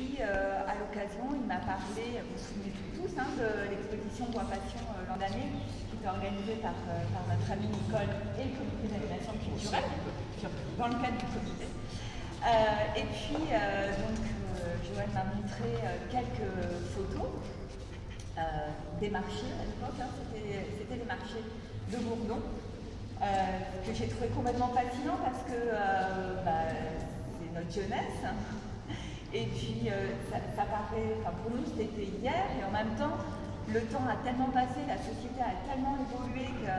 puis, à l'occasion, il m'a parlé, vous vous souvenez tous, hein, de l'exposition Bois Passion l'an dernier, qui était organisée par notre amie Nicole et le comité d'animation culturelle, dans le cadre du comité. Et puis, Joël m'a montré quelques photos des marchés à l'époque, hein, c'était les marchés de Bourdon, que j'ai trouvé complètement fascinant parce que c'est notre jeunesse. Et puis, ça paraît, enfin pour nous c'était hier, et en même temps, le temps a tellement passé, la société a tellement évolué que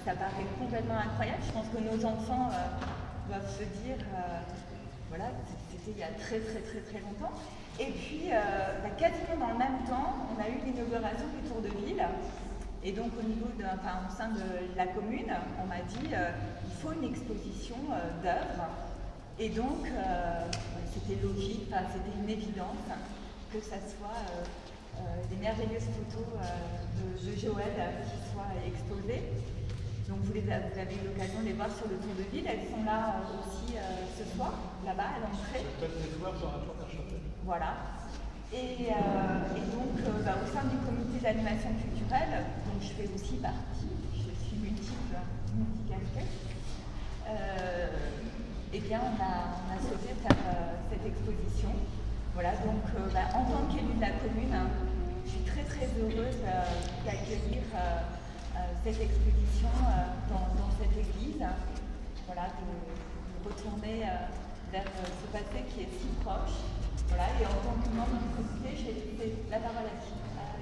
ça paraît complètement incroyable. Je pense que nos enfants doivent se dire, voilà, c'était il y a très longtemps. Et puis, quasiment dans le même temps, on a eu l'inauguration du Tour de Ville. Et donc, au sein de la commune, on m'a dit il faut une exposition d'œuvres. Et donc, c'était logique, c'était une évidence que ça soit des merveilleuses photos de Joël qui soient exposées. Donc, vous avez eu l'occasion de les voir sur le Tour de Ville. Elles sont là aussi ce soir, là-bas, à l'entrée. Voilà. Et donc, au sein du comité d'animation culturelle, dont je fais aussi partie, je suis multi-casquette, eh bien, on a souhaité faire cette exposition. Voilà, donc, en tant qu'élue de la commune, je suis très heureuse d'accueillir cette exposition dans cette église. Voilà, de retourner vers ce passé qui est si proche. Voilà, et en tant que membre du comité, j'ai laissé la parole à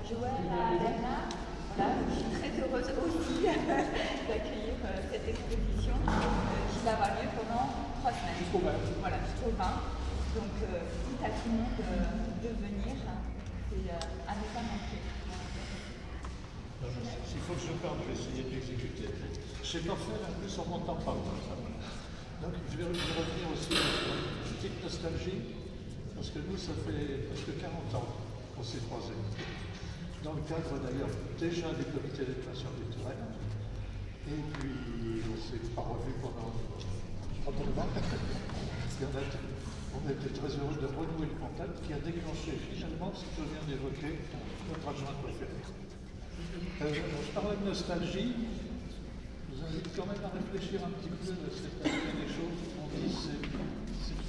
Joël, à Bernard. Voilà, je suis très heureuse aussi d'accueillir cette exposition qui va avoir lieu pendant 3 semaines. Jusqu'au 20. Voilà, jusqu'au 20. Donc, dites à tout le monde de venir. C'est à ne pas manquer. S'il faut que je parle, je vais essayer de l'exécuter. C'est d'en faire un peu en montant par là. Donc, je vais revenir aussi sur une petite nostalgie. Parce que nous, ça fait presque 40 ans qu'on s'est croisés. Dans le cadre d'ailleurs déjà du comité d'animation culturelle. Et puis, on ne s'est pas revus pendant 30 ans. On était très heureux de renouer le contact qui a déclenché finalement ce que je viens d'évoquer, notre adjoint préféré. Je parlais de nostalgie. Je vous invite quand même à réfléchir un petit peu de cette année des choses. On dit c'est le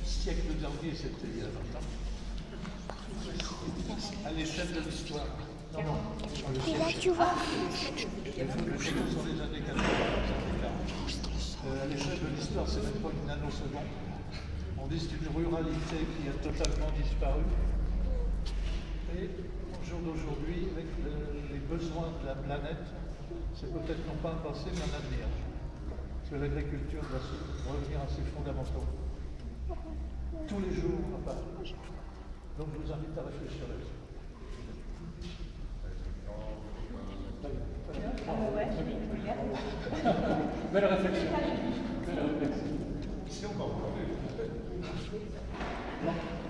siècle dernier, c'était il y a 20 ans. À l'échelle de l'histoire. Non. Et là, tu vois. Le photo sur les années 80, à l'échelle de l'histoire, c'est même pas une nanoseconde. On dit que c'est une ruralité qui a totalement disparu. Et au jour d'aujourd'hui, avec les besoins de la planète, c'est peut-être non pas un passé, mais un avenir. Parce que l'agriculture doit revenir à ses fondamentaux. Tous les jours, on parle. Donc je vous invite à réfléchir là-dessus. Belle réflexion.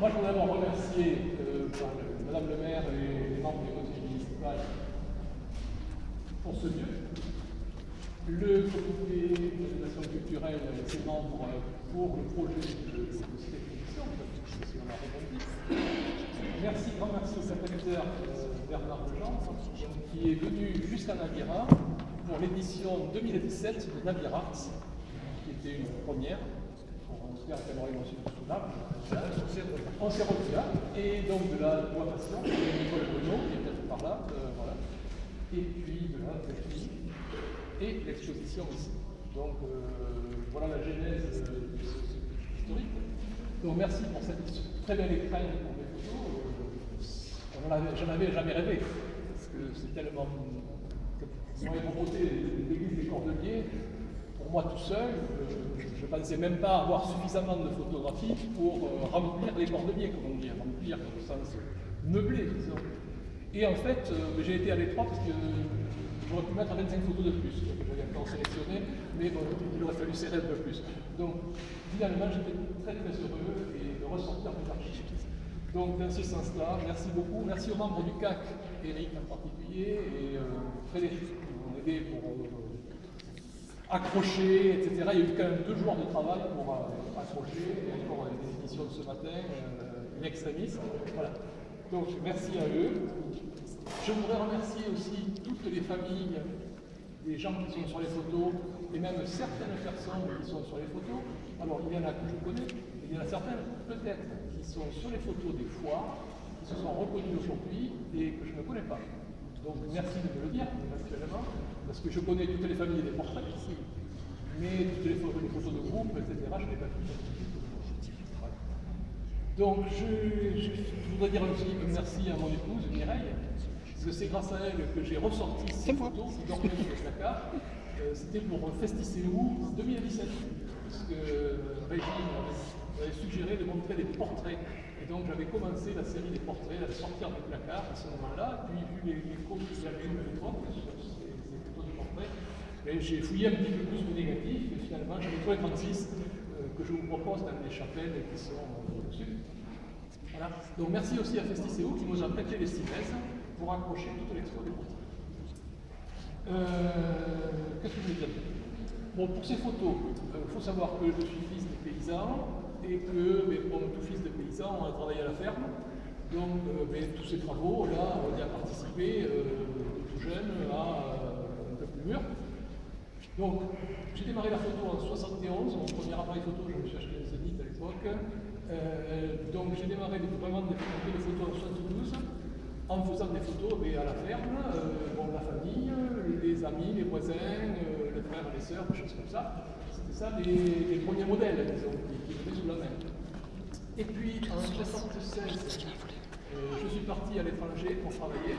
Moi, je voudrais d'abord remercier Madame le maire et les membres du conseil municipal pour ce lieu. Le comité d'animation culturelle et ses membres pour le projet de cette émission, si on a rebondi. Grand merci au secrétaire Bernard Lejean, qui est venu jusqu'à Navira pour l'édition 2017 de Navira Arts, qui était une première. On espère qu'elle aurait reçu tout cela. On s'est revu là. Et donc de la Bois Passion, Nicole Bruno, qui est peut-être par là. Voilà. Et puis de la et l'exposition ici. Donc voilà la genèse de ce historique. Donc merci pour cette très belle écran pour mes photos. J'en avais jamais rêvé, parce que c'est tellement... Moi, ils m'ont côté l'église des Cordeliers, pour moi tout seul, je ne pensais même pas avoir suffisamment de photographies pour remplir les Cordeliers, comme on dit, remplir dans le sens meublé, disons. Et en fait, j'ai été à l'étroit parce que j'aurais pu mettre 25 photos de plus, que j'avais encore sélectionné, mais bon, il aurait fallu serrer un peu plus. Donc, finalement, j'étais très heureux et de ressortir mes archives. Donc, dans ce sens-là, merci beaucoup. Merci aux membres du CAC, Eric en particulier, et Frédéric, qui m'ont aidé pour accrocher, etc. Il y a eu quand même 2 jours de travail pour accrocher, et encore des éditions de ce matin. extremis. Voilà. Donc merci à eux. Je voudrais remercier aussi toutes les familles des gens qui sont sur les photos et même certaines personnes qui sont sur les photos. Alors il y en a que je connais, et il y en a certaines peut-être qui sont sur les photos des foires, qui se sont reconnues aujourd'hui et que je ne connais pas. Donc merci de me le dire actuellement, parce que je connais toutes les familles des portraits ici, mais toutes les photos de groupe, etc., je n'ai pas toutes. Voilà. Donc je voudrais dire aussi merci à mon épouse Mireille, parce que c'est grâce à elle que j'ai ressorti ces photos qui dormaient dans le placard. C'était pour Festicéo 2017, parce que Régine avait suggéré de montrer des portraits. Et donc j'avais commencé la série des portraits, à sortir du placard à ce moment-là, puis vu les photos que j'avais eues à l'époque, sur ces photos de portraits, j'ai fouillé un petit peu plus de négatifs, et finalement j'en ai trouvé 36 que je vous propose dans les chapelles qui sont au-dessus. Voilà. Donc merci aussi à Festicéo qui nous a prêté les cimaises pour accrocher toute l'expo des portraits. Qu'est-ce que je veux dire? Bon, pour ces photos, il faut savoir que je suis fils de paysan et que, comme tout fils de paysan, on a travaillé à la ferme. Donc, tous ces travaux, là, on y a participé tout jeune à un peu plus mûr. Donc, j'ai démarré la photo en 71, mon premier appareil photo, je me suis acheté un Zénith à l'époque. Donc, j'ai démarré vraiment des photos en 72. En faisant des photos à la ferme, la famille, les amis, les voisins, les frères, les sœurs, des choses comme ça. C'était ça les premiers modèles, disons, qui venaient sous la main. Et puis en 1976, je suis parti à l'étranger pour travailler.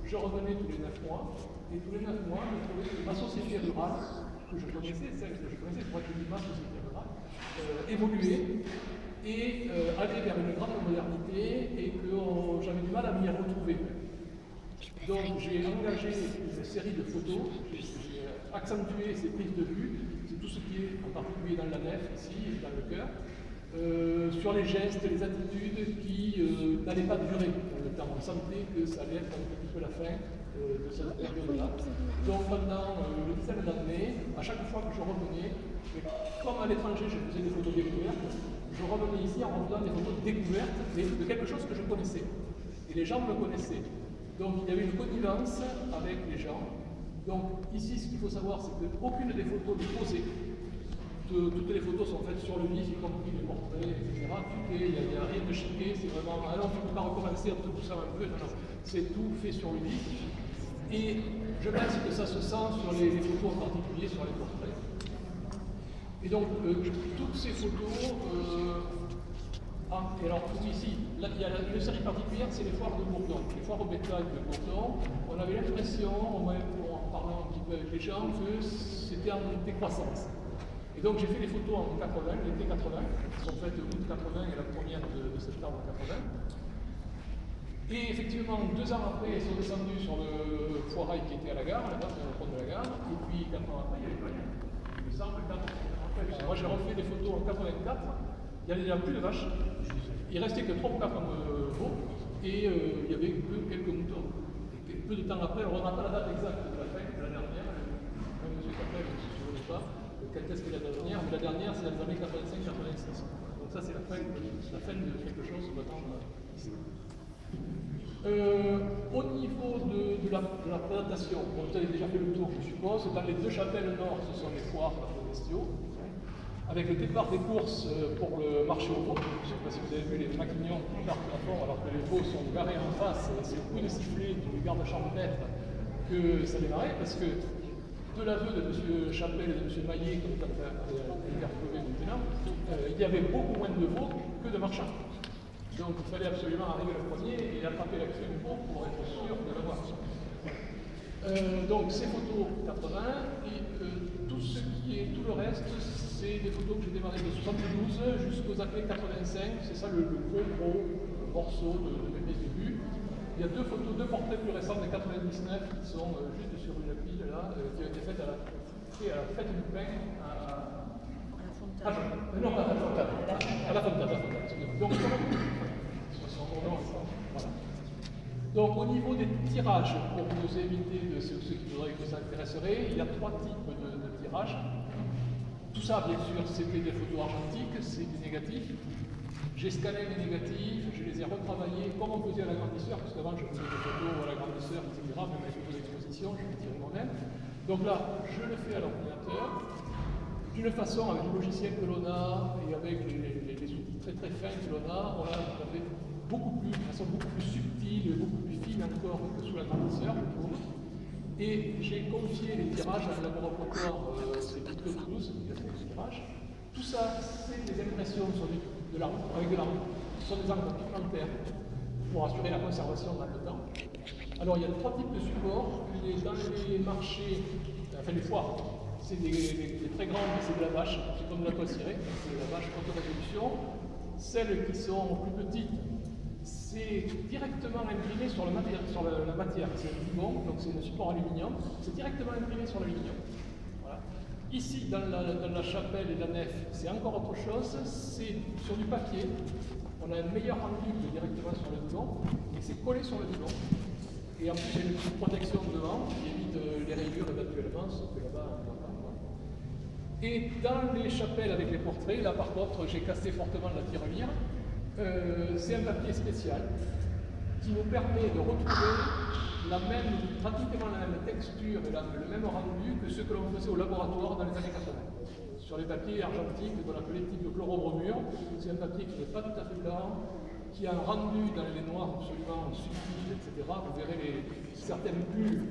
Je revenais tous les 9 mois, et tous les 9 mois, je trouvais que ma société rurale, que je connaissais, celle que je connaissais, pour être ma société rurale, évoluait et aller vers une grande modernité et que j'avais du mal à m'y retrouver. Donc j'ai engagé une série de photos, j'ai accentué ces prises de vue, c'est tout ce qui est en particulier dans la nef ici et dans le cœur, sur les gestes, les attitudes qui n'allaient pas durer dans le temps. On sentait que ça allait être un petit peu la fin de cette période-là. Donc pendant une dizaine d'années, à chaque fois que je revenais, comme à l'étranger je faisais des photos découvertes, je revenais ici en faisant des photos découvertes de quelque chose que je connaissais. Et les gens me connaissaient. Donc il y avait une connivence avec les gens. Donc ici, ce qu'il faut savoir, c'est qu'aucune des photos n'est posée. Toutes les photos sont faites sur le vif, y compris les portraits, etc. Il n'y a rien de chiqué, c'est vraiment... Alors tu ne peux pas recommencer en te poussant un peu, non, c'est tout fait sur le vif. Et je pense que ça se sent sur les photos en particulier, sur les portraits. Et donc, toutes ces photos, et alors ici, là, il y a une série particulière, c'est les foires de Bourdon. Les foires au bétail de Bourdon, on avait l'impression, en parlant un petit peu avec les gens, que c'était en décroissance. Et donc j'ai fait les photos en 80, l'été 80, qui sont faites août 80 et la première de septembre 80. Et effectivement, 2 ans après, ils sont descendus sur le foirail qui était à la gare, là-bas, sur le pont de la gare, et puis 4 ans après, il n'y avait pas rien. Il me semble 4 ans après. Moi j'ai refait des photos en 84, il n'y avait plus de vaches, il restait que 3 ou 4 veaux, et il y avait que quelques moutons. Et peu de temps après, on n'a pas la date exacte de la fin, de la dernière, même M. Capel ne se souvenait pas, quand est-ce que la dernière, mais la dernière c'est dans les années 85-86. Donc ça c'est la fin de quelque chose maintenant ici. Au niveau de la présentation, vous avez déjà fait le tour, je suppose. Dans les 2 chapelles nord, ce sont les foires bestiaux, avec le départ des courses pour le marché aux veaux. Je ne sais pas si vous avez vu les maquignons qui partent à fond alors que les veaux sont garés en face. C'est le coup de sifflet du garde champêtre que ça démarrait, parce que de l'aveu de M. Chapelle et de M. Maillet, comme on a interpellé maintenant, il y avait beaucoup moins de veaux que de marchands. Donc il fallait absolument arriver le premier et attraper l'accès du veau pour être sûr de l'avoir. Donc ces photos 80 et tout le reste, c'est des photos que j'ai démarrées de 72 jusqu'aux années 85. C'est ça le gros morceau de mes débuts. Il y a 2 photos, 2 portraits plus récents de 99 qui sont juste sur une pile là, qui ont été faites à la fête du pain à la Fontane. Donc au niveau des tirages, pour vous éviter de ceux qui voudraient que ça intéresserait, il y a 3 types de tirages. Tout ça, bien sûr, c'était des photos argentiques, c'est du négatif. J'ai scanné les négatifs, je les ai retravaillés comme on faisait à l'agrandisseur, parce qu'avant je faisais des photos à l'agrandisseur, etc., même avec les photos d'exposition, je les tirais moi-même. Donc là, je le fais à l'ordinateur, d'une façon, avec le logiciel que l'on a et avec les outils très très fins que l'on a, on l'a fait beaucoup plus, de façon beaucoup plus subtile, beaucoup plus fine encore que sous l'agrandisseur, je trouve. Et j'ai confié les tirages à un laboratoire, c'est Pic de Toulouse, qui a fait les tirages. Tout ça, c'est des impressions sur de la route, avec de la route, ce sont des encres pigmentaires pour assurer la conservation dans le temps. Alors il y a 3 types de supports. Dans les marchés, enfin les foires, c'est des très grandes, c'est de la vache, c'est comme de la toile cirée, c'est de la vache haute résolution. Celles qui sont plus petites, c'est directement imprimé sur la matière. C'est un Dibond, donc c'est un support aluminium, c'est directement imprimé sur l'aluminium. Voilà. Ici, dans la chapelle et la nef, c'est encore autre chose, c'est sur du papier. On a un meilleur rendu que directement sur le Dibond, et c'est collé sur le Dibond. Et en plus, il y a une petite protection devant qui évite les rayures éventuellement, sauf que là-bas, on n'en pas. Et dans les chapelles avec les portraits, là par contre, j'ai cassé fortement la tirelire. C'est un papier spécial qui nous permet de retrouver pratiquement la même texture et le même rendu que ce que l'on faisait au laboratoire dans les années 80. Sur les papiers argentiques qu'on appelait type de chlorobromure, c'est un papier qui n'est pas tout à fait blanc, qui a un rendu dans les noirs absolument subtil, etc. Vous verrez certaines bulles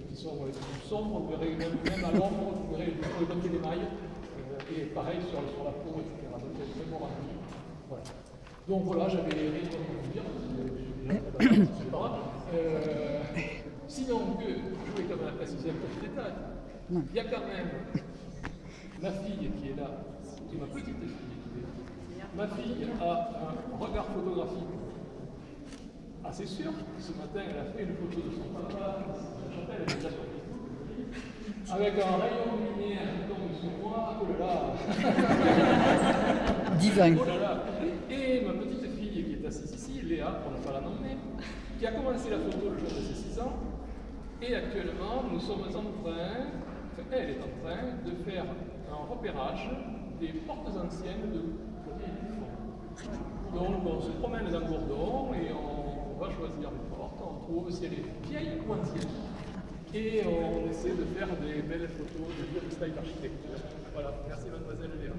qui sont plus sombres, vous verrez même à l'ombre, vous verrez le papier d'émail, et pareil sur la peau, etc. Donc c'est très bon rendu. Voilà. Donc voilà, j'avais rien à vous dire, c'est pas grave. Sinon, je voulais quand même préciser un petit détail. Il y a quand même ma fille qui est là, qui est ma petite fille. Ma fille a un regard photographique assez sûr. Ce matin, elle a fait une photo de son papa, la chapelle, elle est déjà sur Facebook, avec un rayon de lumière qui tombe sur moi. Oh là là. Divin. Oh là là. Et ma petite fille qui est assise ici, Léa, pour ne pas la nommer, qui a commencé la photo le jour de ses 6 ans. Et actuellement, nous sommes en train, elle est en train de faire un repérage des portes anciennes de donc on se promène dans Gourdon et on va choisir les portes, on trouve si elle est vieille ou ancienne. Et on essaie de faire des belles photos de style d'architecture. Voilà, merci mademoiselle Léa.